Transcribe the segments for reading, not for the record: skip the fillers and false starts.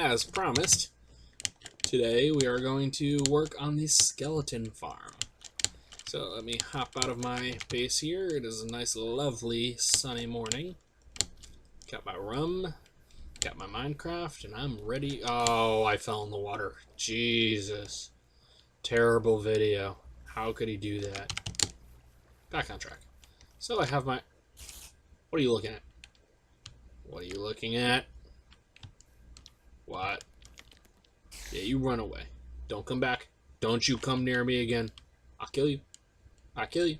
as promised, today we are going to work on the skeleton farm. So let me hop out of my base here. It is a nice, lovely, sunny morning. Got my rum, got my Minecraft, and I'm ready. Oh, I fell in the water. Jesus. Terrible video. How could he do that? Back on track. So I have my... What are you looking at? What are you looking at? What? Yeah, you run away. Don't come back. Don't you come near me again. I'll kill you. I'll kill you.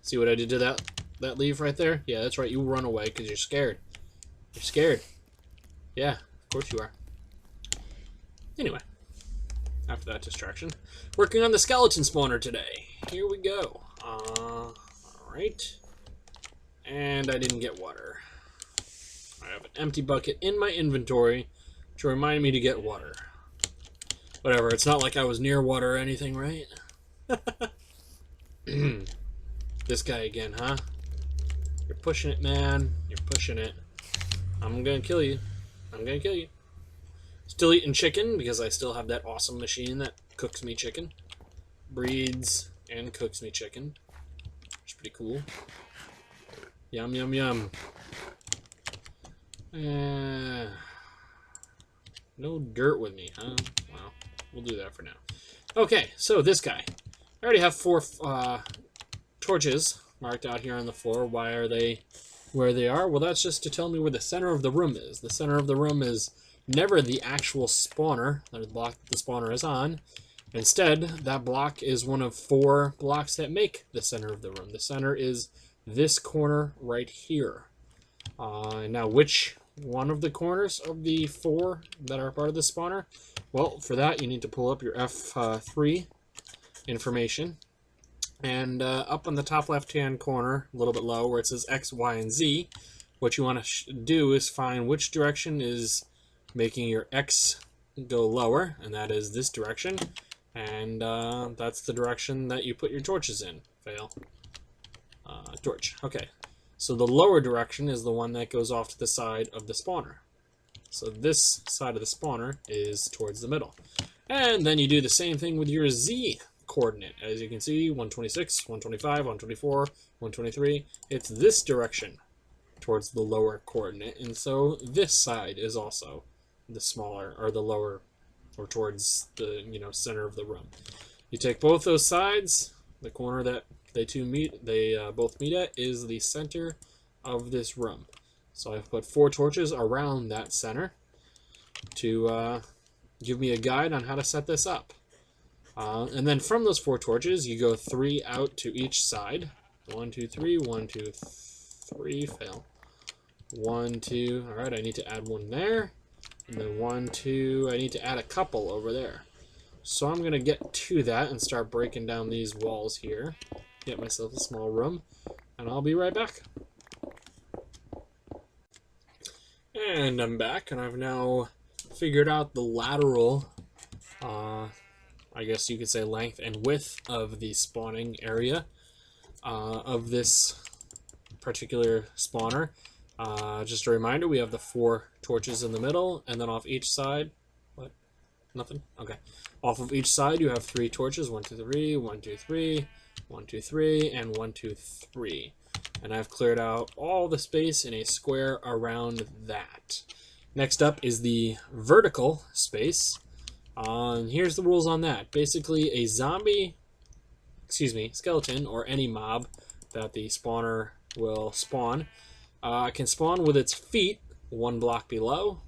See what I did to that leaf right there? Yeah, that's right. You run away because you're scared. You're scared. Yeah, of course you are. Anyway, after that distraction, working on the skeleton spawner today. Here we go. Alright. And I didn't get water. I have an empty bucket in my inventory to remind me to get water. Whatever, it's not like I was near water or anything, right? This guy again, huh? You're pushing it, man. You're pushing it. I'm gonna kill you. I'm gonna kill you. Still eating chicken because I still have that awesome machine that cooks me chicken. Breeds and cooks me chicken. It's pretty cool. Yum, yum, yum. No dirt with me, huh? Well, we'll do that for now. Okay, so this guy. I already have 4 torches marked out here on the floor. Why are they where they are? Well, that's just to tell me where the center of the room is. The center of the room is never the actual spawner, the block the spawner is on. Instead, that block is one of 4 blocks that make the center of the room. The center is this corner right here. Now, which one of the corners of the 4 that are part of the spawner? Well, for that, you need to pull up your F3 information. And up on the top left-hand corner, a little bit low, where it says X, Y, and Z, what you want to do is find which direction is making your X go lower, and that is this direction. And that's the direction that you put your torches in. Fail. Torch. Okay. So the lower direction is the one that goes off to the side of the spawner. So this side of the spawner is towards the middle. And then you do the same thing with your Z coordinate. As you can see, 126, 125, 124, 123. It's this direction towards the lower coordinate. And so this side is also the smaller, or the lower, or towards the, center of the room. You take both those sides, the corner that they both meet at is the center of this room. So I've put 4 torches around that center to give me a guide on how to set this up. And then from those 4 torches, you go 3 out to each side. 1, 2, 3, 1, 2, 3, fail. 1, 2, all right, I need to add 1 there. And then 1, 2, I need to add a couple over there. So I'm gonna get to that and start breaking down these walls here. Get myself a small room, and I'll be right back. And I'm back, and I've now figured out the lateral, I guess you could say length and width of the spawning area of this particular spawner. Just a reminder, we have the 4 torches in the middle, and then off each side, what? Nothing? Okay. Off of each side, you have 3 torches, 1, 2, 3, 1, 2, 3, 1, 2, 3, and 1, 2, 3. And I've cleared out all the space in a square around that. Next up is the vertical space. And here's the rules on that. Basically, a skeleton, or any mob that the spawner will spawn, can spawn with its feet 1 block below,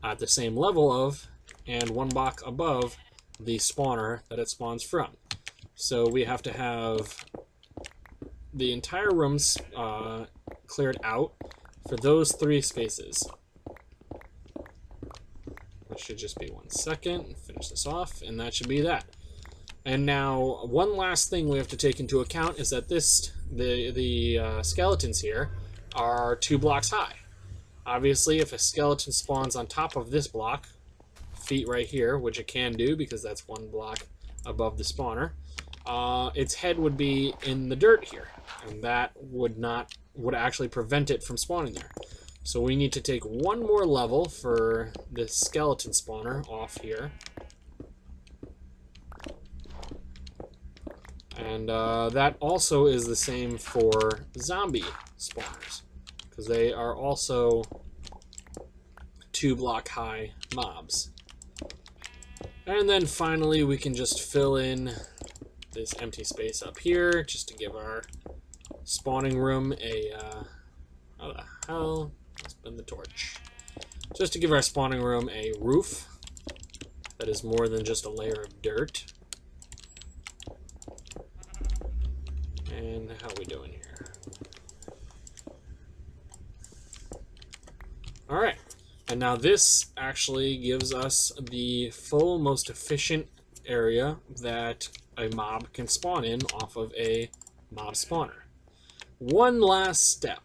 at the same level of, and 1 block above the spawner that it spawns from. So we have to have the entire room cleared out for those 3 spaces. Which should just be 1 second. Finish this off, and that should be that. And now, one last thing we have to take into account is that the skeletons here are 2 blocks high. Obviously, if a skeleton spawns on top of this block, feet right here, which it can do because that's 1 block above the spawner, its head would be in the dirt here, and that would actually prevent it from spawning there. So we need to take one more level for the skeleton spawner off here. And that also is the same for zombie spawners, because they are also 2-block high mobs. And then finally we can just fill in this empty space up here just to give our spawning room a how the hell? Spin the torch. Just to give our spawning room a roof that is more than just a layer of dirt. And how are we doing here? Alright, and now this actually gives us the full, most efficient area that a mob can spawn in off of a mob spawner. One last step,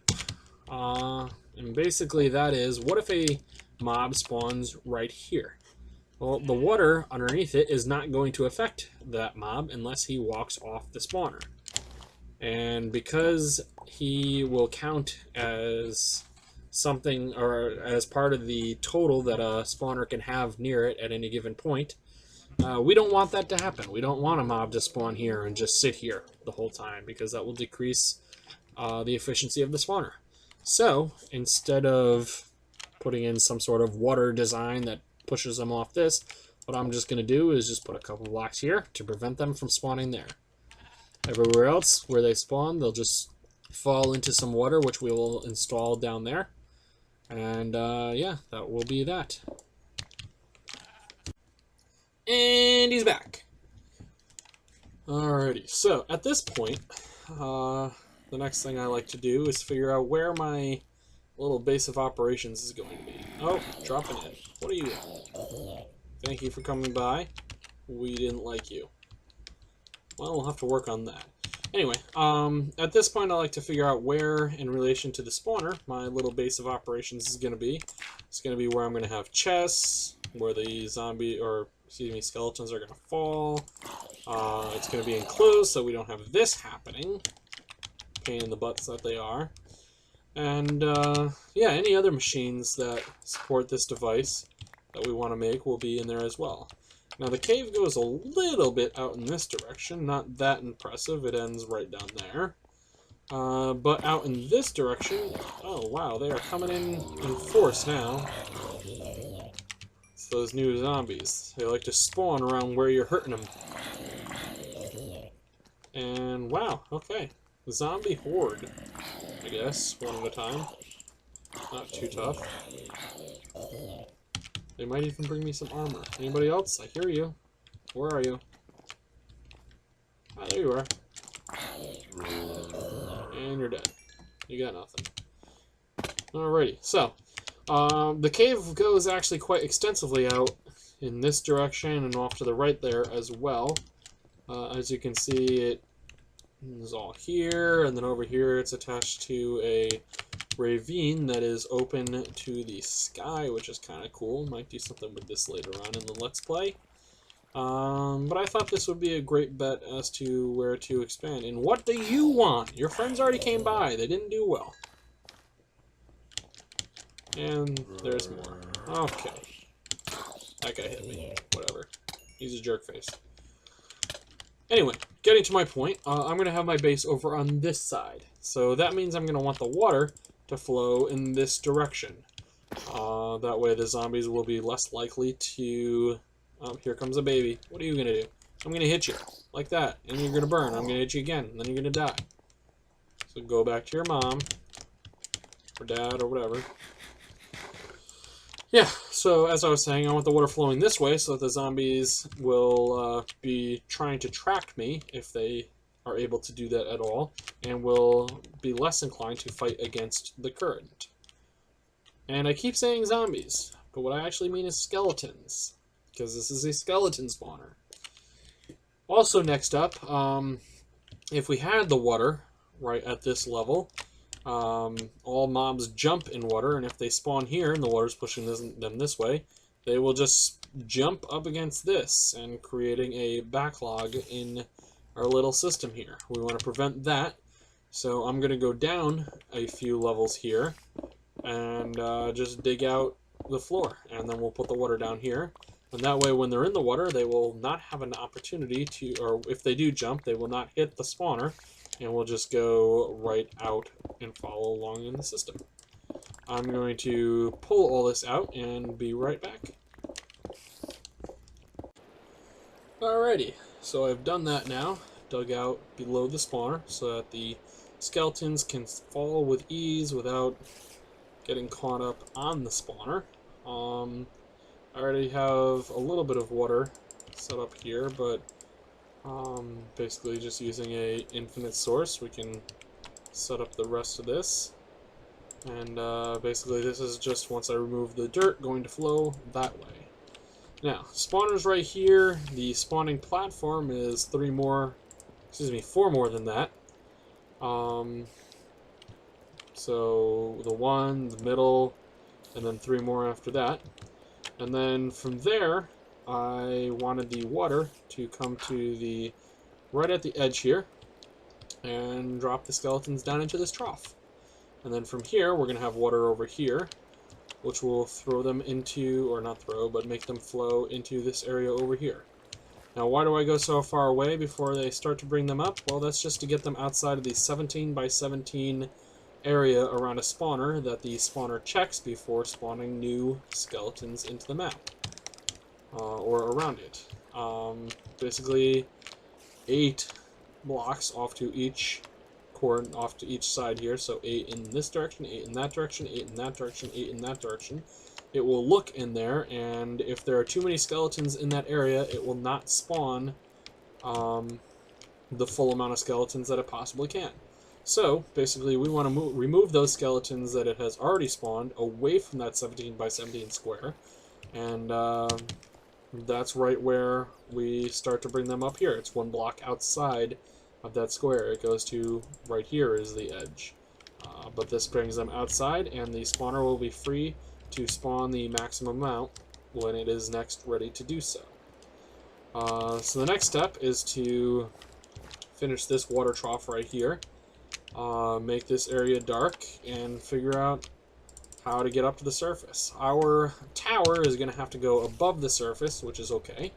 and basically that is, what if a mob spawns right here? Well, the water underneath it is not going to affect that mob unless he walks off the spawner. And because he will count as something, or as part of the total that a spawner can have near it at any given point, we don't want that to happen. We don't want a mob to spawn here and just sit here the whole time, because that will decrease the efficiency of the spawner. So instead of putting in some sort of water design that pushes them off this, what I'm just going to do is just put a couple blocks here to prevent them from spawning there. Everywhere else where they spawn, they'll just fall into some water, which we will install down there. And yeah, that will be that. And he's back. Alrighty, so at this point, the next thing I like to do is figure out where my little base of operations is going to be. Oh, dropping in. What are you doing? Thank you for coming by. We didn't like you. Well, we'll have to work on that. Anyway, at this point I like to figure out where, in relation to the spawner, my little base of operations is going to be. It's going to be where I'm going to have chests, where the skeletons are going to fall. It's going to be enclosed so we don't have this happening. Pain in the butts that they are. And, yeah, any other machines that support this device that we want to make will be in there as well. Now the cave goes a little bit out in this direction, not that impressive, it ends right down there. But out in this direction, oh wow, they are coming in force now. It's those new zombies. They like to spawn around where you're hurting them. And wow, okay. Zombie horde, I guess, one at a time. Not too tough. They might even bring me some armor. Anybody else? I hear you. Where are you? Ah, there you are. And you're dead. You got nothing. Alrighty, so, the cave goes actually quite extensively out in this direction and off to the right there as well. As you can see, it is all here, and then over here it's attached to a ravine that is open to the sky, which is kind of cool. Might do something with this later on in the Let's Play. But I thought this would be a great bet as to where to expand. And what do you want? Your friends already came by. They didn't do well. And there's more. Okay. That guy hit me. Whatever. He's a jerk face. Anyway, getting to my point, I'm going to have my base over on this side. So that means I'm going to want the water to flow in this direction. That way the zombies will be less likely to... Oh, here comes a baby. What are you going to do? I'm going to hit you. Like that. And you're going to burn. I'm going to hit you again. And then you're going to die. So go back to your mom. Or dad, or whatever. Yeah, so as I was saying, I want the water flowing this way so that the zombies will be trying to track me if they are able to do that at all, and will be less inclined to fight against the current. And I keep saying zombies, but what I actually mean is skeletons, because this is a skeleton spawner. Also next up, if we had the water right at this level, all mobs jump in water, and if they spawn here and the water's pushing them this way, they will just jump up against this and creating a backlog in our little system here. We want to prevent that, so I'm going to go down a few levels here and just dig out the floor, and then we'll put the water down here. And that way, when they're in the water, they will not have an opportunity to, or if they do jump, they will not hit the spawner, and we'll just go right out and follow along in the system. I'm going to pull all this out and be right back. Alrighty, so I've done that now, dug out below the spawner so that the skeletons can fall with ease without getting caught up on the spawner. I already have a little bit of water set up here, but basically just using a infinite source, we can set up the rest of this. And basically this is just, once I remove the dirt, going to flow that way. Now, spawner's right here. The spawning platform is 4 more than that. So the one, the middle, and then 3 more after that. And then from there, I wanted the water to come to the right at the edge here and drop the skeletons down into this trough. And then from here, we're going to have water over here, which will throw them into, or not throw, but make them flow into this area over here. Now, why do I go so far away before they start to bring them up? Well, that's just to get them outside of the 17 by 17 area around a spawner that the spawner checks before spawning new skeletons into the map, or around it. Basically, 8 blocks off to each side here, so 8 in this direction, 8 in that direction, 8 in that direction, 8 in that direction. It will look in there, and if there are too many skeletons in that area, it will not spawn the full amount of skeletons that it possibly can. So, basically, we want to remove those skeletons that it has already spawned away from that 17 by 17 square, and that's right where we start to bring them up here. It's 1 block outside of that square. It goes to right here is the edge. But this brings them outside, and the spawner will be free to spawn the maximum amount when it is next ready to do so. So the next step is to finish this water trough right here, make this area dark, and figure out how to get up to the surface. Our tower is going to have to go above the surface, which is okay.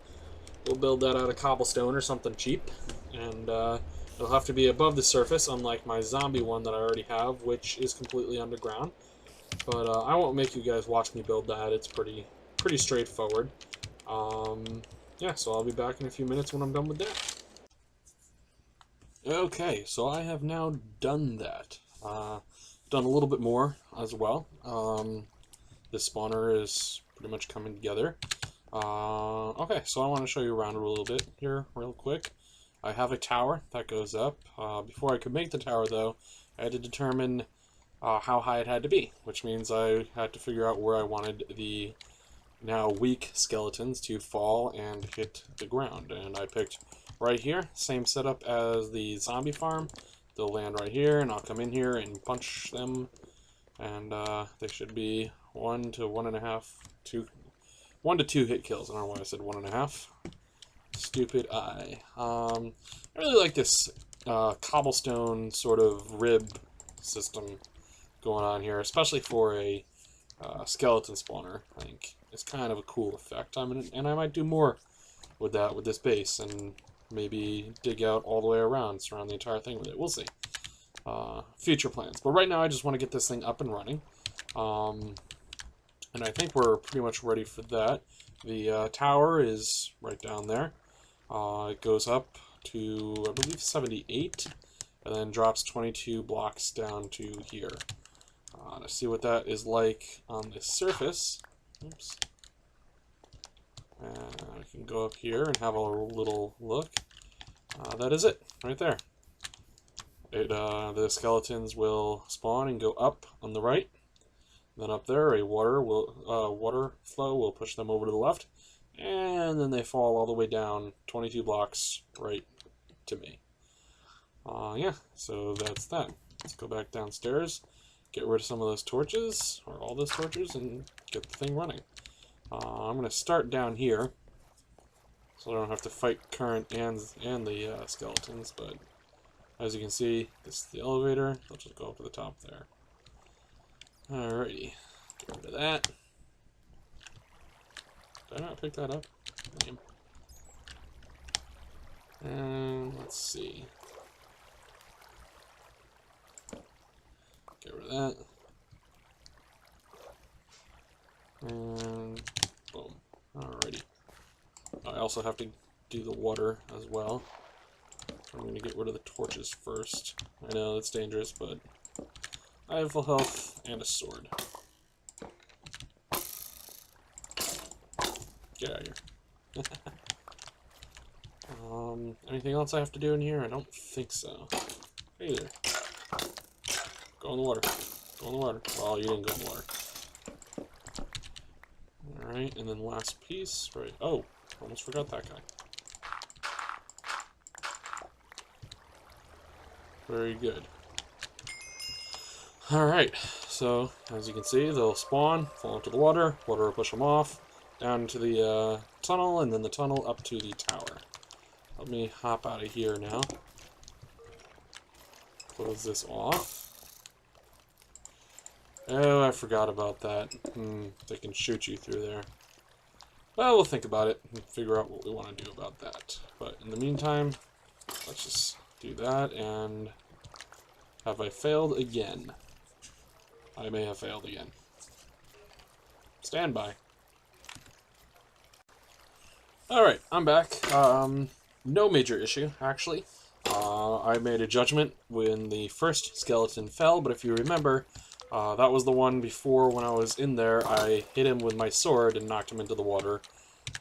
We'll build that out of cobblestone or something cheap, and it'll have to be above the surface, unlike my zombie one that I already have, which is completely underground. But I won't make you guys watch me build that. It's pretty straightforward. Yeah, so I'll be back in a few minutes when I'm done with that. Okay, so I have now done that. Done a little bit more as well. This spawner is pretty much coming together. Okay, so I want to show you around a little bit here real quick. I have a tower that goes up. Before I could make the tower, though, I had to determine how high it had to be, which means I had to figure out where I wanted the now weak skeletons to fall and hit the ground. And I picked right here, same setup as the zombie farm. They'll land right here, and I'll come in here and punch them, and they should be 1 to 1 to 2 hit kills. I don't know why I said 1.5. Stupid eye. I really like this cobblestone sort of rib system going on here, especially for a skeleton spawner. I think it's kind of a cool effect. And I might do more with that with this base, and maybe dig out all the way around, surround the entire thing with it. We'll see. Future plans. But right now, I just want to get this thing up and running. And I think we're pretty much ready for that. The tower is right down there. It goes up to, I believe, 78, and then drops 22 blocks down to here. To see what that is like on the surface, oops. I can go up here and have a little look. That is it, right there. The skeletons will spawn and go up on the right. Then up there, a water flow will push them over to the left, and then they fall all the way down 22 blocks right to me. Yeah, so that's that. Let's go back downstairs, get rid of some of those torches, or all those torches, and get the thing running. I'm going to start down here, so I don't have to fight current and the skeletons, but as you can see, this is the elevator. I'll just go up to the top there. Alrighty. Get rid of that. Did I not pick that up? Lame. And let's see. Get rid of that. And boom. Alrighty. I also have to do the water as well. I'm going to get rid of the torches first. I know that's dangerous, but I have full health and a sword. Get out of here. Anything else I have to do in here? I don't think so. Hey there. Go in the water. Go in the water. Well, you didn't go in the water. Alright, and then last piece, right. Oh, almost forgot that guy. Very good. Alright, so as you can see, they'll spawn, fall into the water, water will push them off, down into the tunnel, and then the tunnel up to the tower. Let me hop out of here now. Close this off. Oh, I forgot about that. They can shoot you through there. Well, we'll think about it and figure out what we want to do about that. But in the meantime, let's just do that. And have I failed again? I may have failed again. Stand by. Alright, I'm back. No major issue, actually. I made a judgment when the first skeleton fell, but if you remember, that was the one before when I was in there. I hit him with my sword and knocked him into the water.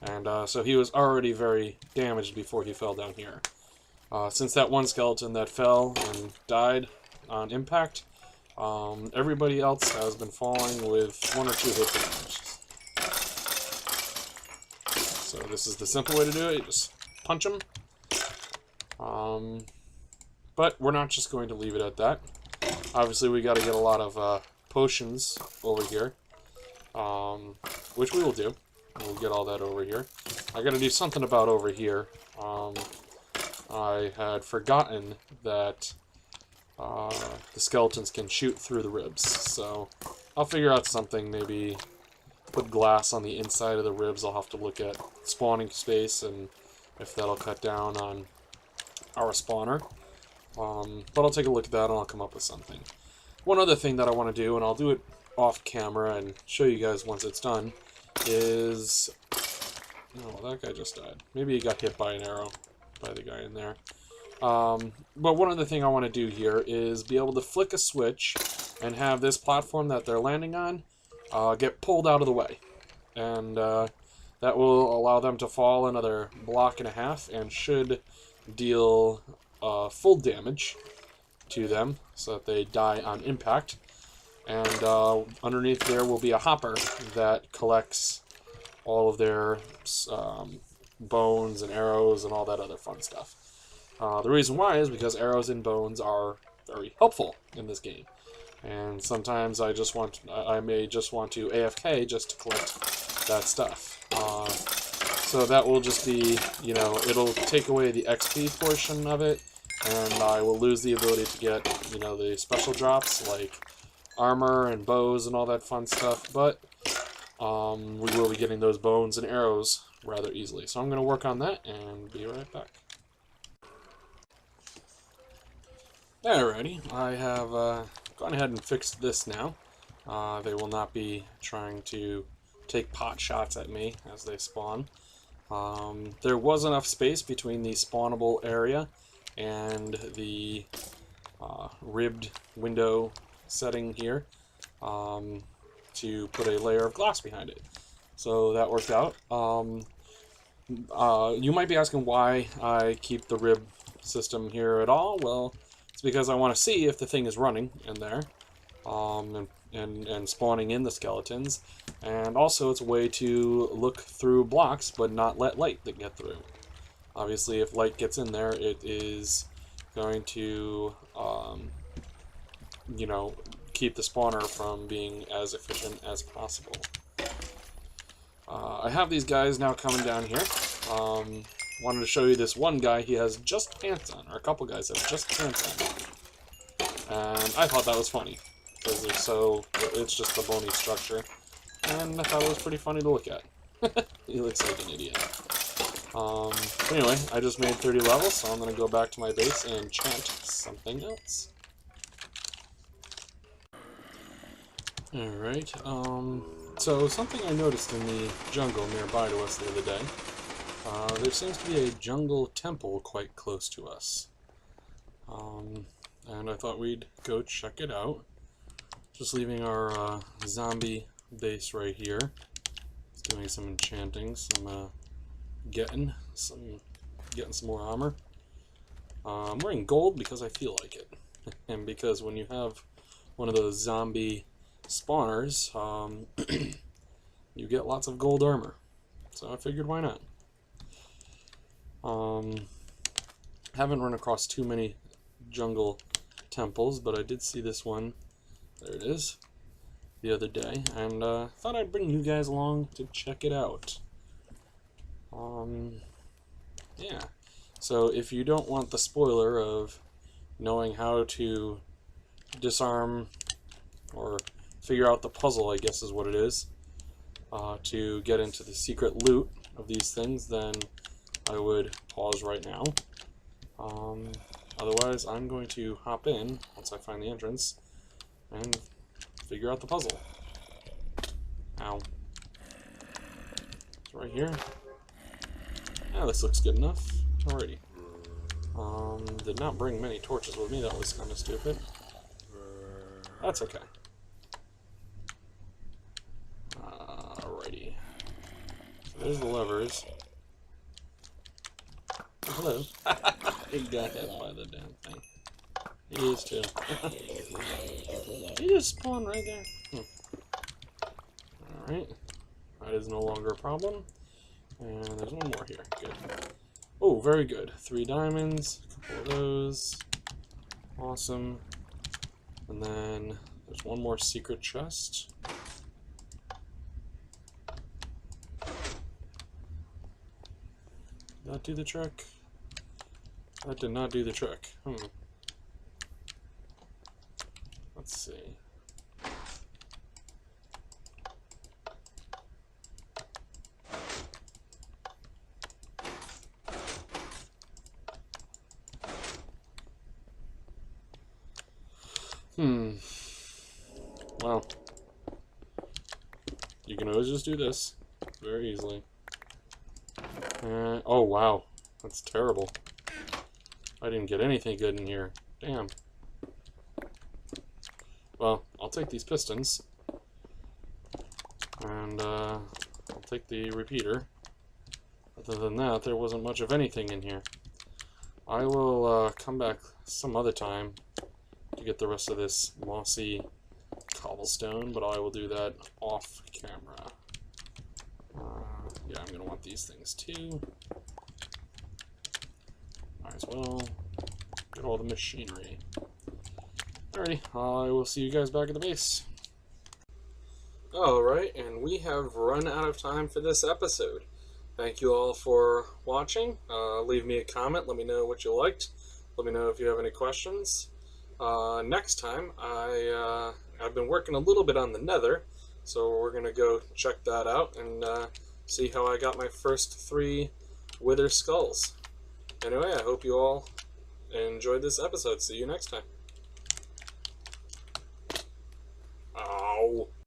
And so he was already very damaged before he fell down here. Since that one skeleton that fell and died on impact, everybody else has been falling with 1 or 2 hit damage. So this is the simple way to do it. You just punch them. But we're not just going to leave it at that. Obviously, we got to get a lot of potions over here, which we will do. We'll get all that over here. I got to do something about over here. I had forgotten that the skeletons can shoot through the ribs, so I'll figure out something. Maybe put glass on the inside of the ribs. I'll have to look at spawning space and if that'll cut down on our spawner. But I'll take a look at that and I'll come up with something. One other thing that I want to do, and I'll do it off camera and show you guys once it's done, is... Oh, that guy just died. Maybe he got hit by an arrow by the guy in there. But one other thing I want to do here is be able to flick a switch and have this platform that they're landing on get pulled out of the way. And that will allow them to fall another block and a half and should deal full damage to them so that they die on impact. And underneath there will be a hopper that collects all of their bones and arrows and all that other fun stuff. The reason why is because arrows and bones are very helpful in this game. And sometimes I may just want to AFK just to collect that stuff. So that will just be, you know, it'll take away the XP portion of it, and I will lose the ability to get, you know, the special drops like armor and bows and all that fun stuff, but we will be getting those bones and arrows rather easily. So I'm going to work on that and be right back. Alrighty, I have gone ahead and fixed this now. They will not be trying to take pot shots at me as they spawn. There was enough space between the spawnable area and the ribbed window setting here to put a layer of glass behind it. So that worked out. You might be asking why I keep the rib system here at all. Well, it's because I want to see if the thing is running in there and spawning in the skeletons. And also it's a way to look through blocks but not let light get through. Obviously, if light gets in there, it is going to, you know, keep the spawner from being as efficient as possible. I have these guys now coming down here. Wanted to show you this one guy. He has just pants on, or a couple guys have just pants on. And I thought that was funny. because it's just a bony structure. And I thought it was pretty funny to look at. He looks like an idiot. Anyway, I just made 30 levels, so I'm going to go back to my base and chant something else. Alright, so something I noticed in the jungle nearby to us the other day, there seems to be a jungle temple quite close to us. And I thought we'd go check it out. Just leaving our zombie base right here. Just doing some enchanting, getting some more armor. I'm wearing gold because I feel like it, and because when you have one of those zombie spawners, you get lots of gold armor. So I figured, why not? Haven't run across too many jungle temples, but I did see this one. There it is. The other day, and thought I'd bring you guys along to check it out. Yeah. So if you don't want the spoiler of knowing how to disarm or figure out the puzzle, I guess is what it is, to get into the secret loot of these things, then I would pause right now. Otherwise, I'm going to hop in once I find the entrance and figure out the puzzle. Ow. It's right here. Yeah, this looks good enough. Alrighty. Did not bring many torches with me, that was kind of stupid. That's okay. Alrighty. So there's the levers. Hello. He got hit by the damn thing. He is too. He just spawned right there. Alright. That is no longer a problem. And there's one more here. Good. Oh, very good. 3 diamonds. A couple of those. Awesome. And then there's one more secret chest. Did that do the trick? That did not do the trick. Let's see. Well, you can always just do this very easily. Oh wow, that's terrible. I didn't get anything good in here. Damn. Well, I'll take these pistons. And I'll take the repeater. Other than that, there wasn't much of anything in here. I will come back some other time to get the rest of this mossy cobblestone, but I will do that off camera. Yeah, I'm going to want these things too. Might as well get all the machinery. Alrighty, I will see you guys back at the base. Alright, and we have run out of time for this episode. Thank you all for watching. Leave me a comment, let me know what you liked. Let me know if you have any questions. Next time, I've been working a little bit on the nether, so we're going to go check that out and see how I got my first 3 wither skulls. Anyway, I hope you all enjoyed this episode. See you next time. Ow.